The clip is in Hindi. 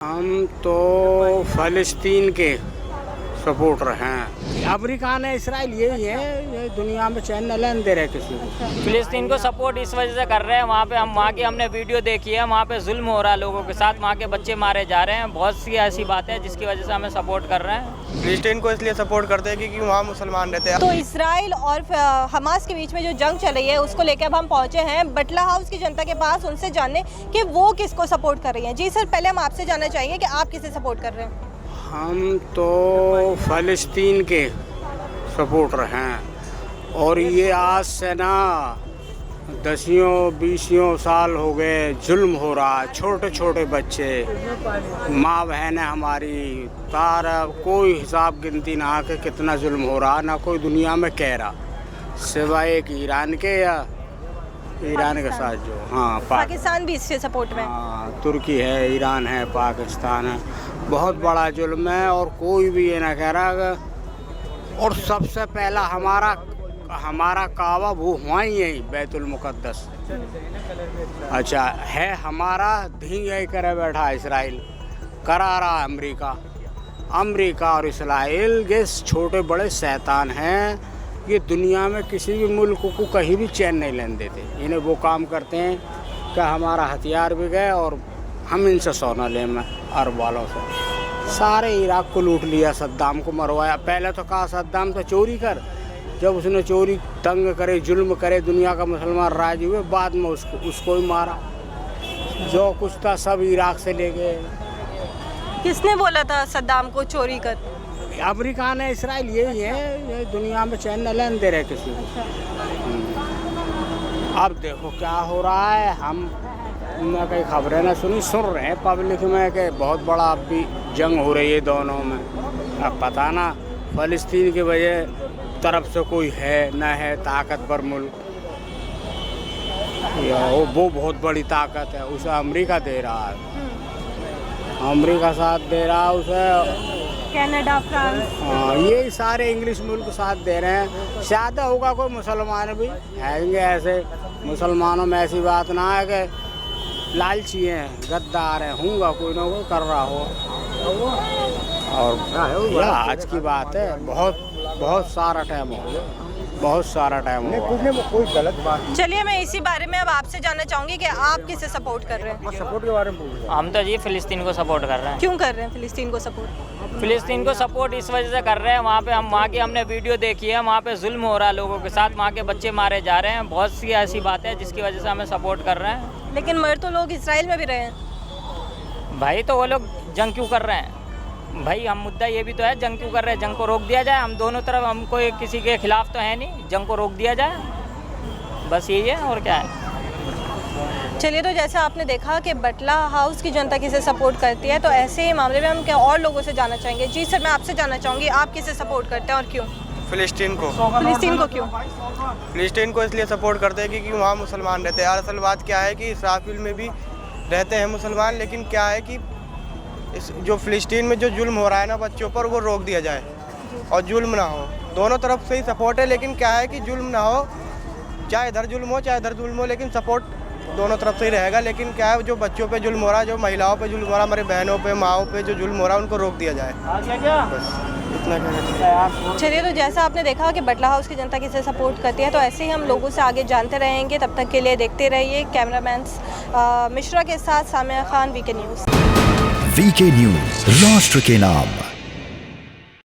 हम तो फ़लस्तीन के सपोर्टर हैं। अमेरिका ने इसराइल यही है, ये दुनिया में चैन न लेने दे रहे किसी को। फिलिस्तीन को सपोर्ट इस वजह से कर रहे हैं, वहाँ की हमने वीडियो देखी है, वहाँ पे जुल्म हो रहा है लोगों के साथ, वहाँ के बच्चे मारे जा रहे हैं। बहुत सी ऐसी बातें हैं जिसकी वजह से हमें सपोर्ट कर रहे हैं। फिलिस्तीन को इसलिए सपोर्ट करते हैं क्योंकि वहाँ मुसलमान रहते हैं। तो इसराइल और हमास के बीच में जो जंग चल रही है उसको लेकर अब हम पहुंचे हैं बटला हाउस की जनता के पास, उनसे जानने कि वो किसको सपोर्ट कर रही हैं। जी सर, पहले हम आपसे जानना चाहेंगे कि आप किसे सपोर्ट कर रहे हैं। हम तो फ़लस्तीन के सपोर्टर हैं और ये आज से ना 10-20 साल हो गए जुल्म हो रहा। छोटे छोटे बच्चे, माँ बहनें हमारी, तारा कोई हिसाब गिनती ना कि कितना जुल्म हो रहा, ना कोई दुनिया में कह रहा, सिवाय एक ईरान के या ईरान के साथ जो पाकिस्तान भी इससे सपोर्ट में। तुर्की है, ईरान है, पाकिस्तान है। बहुत बड़ा जुल्म है और कोई भी ये ना कह रहा। और सबसे पहला हमारा काबा वो हुआ ही यही बैतुल मुक़द्दस। अच्छा है हमारा धी यही करे बैठा इसराइल, करा रहा अमेरिका और इसराइल ये छोटे बड़े शैतान हैं। ये दुनिया में किसी भी मुल्क को कहीं भी चैन नहीं लेने देते। इन्हें वो काम करते हैं कि हमारा हथियार भी गए और हम इनसे सोना लें में अरब वालों से। सारे इराक को लूट लिया, सद्दाम को मरवाया। पहले तो कहा सद्दाम तो चोरी कर, जब उसने चोरी तंग करे, जुल्म करे, दुनिया का मुसलमान राज हुए, बाद में उसको ही मारा। जो कुछ था सब इराक से ले गए। किसने बोला था सद्दाम को चोरी कर? अमेरिका ने, इसराइल यही है, ये दुनिया में चैन न लेने दे रहे किसी को। अब देखो क्या हो रहा है। हम न कई खबरें न सुन रहे हैं पब्लिक में कि बहुत बड़ा अब भी जंग हो रही है दोनों में। अब पता ना फ़लस्तीन की वजह तरफ से कोई है न है ताकतवर मुल्क, या वो बहुत बड़ी ताकत है, उसे अमेरिका दे रहा है, अमेरिका साथ दे रहा है उसे, कनाडा, फ्रांस, ये सारे इंग्लिश मुल्क साथ दे रहे हैं। शायद होगा कोई मुसलमान भी हैंगे ऐसे। मुसलमानों में ऐसी बात ना है कि लालची हैं, गद्दार हैं, होगा कोई ना कोई कर रहा हो। और यह आज की बात है, बहुत सारा टाइम हो गया, बहुत सारा टाइम हो गया। कोई गलत बात। चलिए मैं इसी बारे में अब आपसे जानना चाहूँगी कि आप किसे सपोर्ट कर रहे हैं। सपोर्ट के बारे में हम तो जी फिलिस्तीन को सपोर्ट कर रहे हैं। क्यों कर रहे हैं फिलिस्तीन को सपोर्ट? फिलिस्तीन को सपोर्ट इस वजह से कर रहे हैं, वहाँ की हमने वीडियो देखी है, वहाँ पे जुल्म हो रहा है लोगों के साथ, वहाँ के बच्चे मारे जा रहे हैं। बहुत सी ऐसी बातें हैं जिसकी वजह से हमें सपोर्ट कर रहे हैं। लेकिन मर तो लोग इसराइल में भी रहे हैं भाई, तो वो लोग जंग क्यों कर रहे हैं भाई? हम मुद्दा ये भी तो है, जंग क्यों कर रहे हैं? जंग को रोक दिया जाए। हम दोनों तरफ, हम कोई किसी के खिलाफ तो है नहीं, जंग को रोक दिया जाए, बस यही है और क्या है। चलिए, तो जैसे आपने देखा कि बटला हाउस की जनता किसे सपोर्ट करती है, तो ऐसे ही मामले में हम क्या और लोगों से जानना चाहेंगे। जी सर, मैं आपसे जानना चाहूँगी आप किसे सपोर्ट करते हैं और क्यों? फिलिस्तीन को। फिलिस्तीन को क्यों? फिलिस्तीन को इसलिए सपोर्ट करते हैं क्योंकि वहाँ मुसलमान रहते हैं। असल बात क्या है कि इसराइल में भी रहते हैं मुसलमान, लेकिन क्या है कि जो फिलिस्तीन में जो जुल्म हो रहा है ना बच्चों पर, वो रोक दिया जाए और जुल्म ना हो। दोनों तरफ से ही सपोर्ट है, लेकिन क्या है कि जुल्म ना हो, चाहे इधर जुल्म हो चाहे इधर जुल्म हो, लेकिन सपोर्ट दोनों तरफ से ही रहेगा। लेकिन क्या है, जो बच्चों पे जुल्म हो रहा है, जो महिलाओं पे जुल्म हो रहा है, हमारे बहनों पे, माओं पे जो जुल्म हो रहा है, उनको रोक दिया जाए। बस इतना कहना। चलिए, तो जैसा आपने देखा कि बटला हाउस की जनता किसे सपोर्ट करती है, तो ऐसे ही हम लोगों से आगे जानते रहेंगे। तब तक के लिए देखते रहिए। कैमरामैन मिश्रा के साथ Samia Khan, VK news. VK news, राष्ट्र के नाम।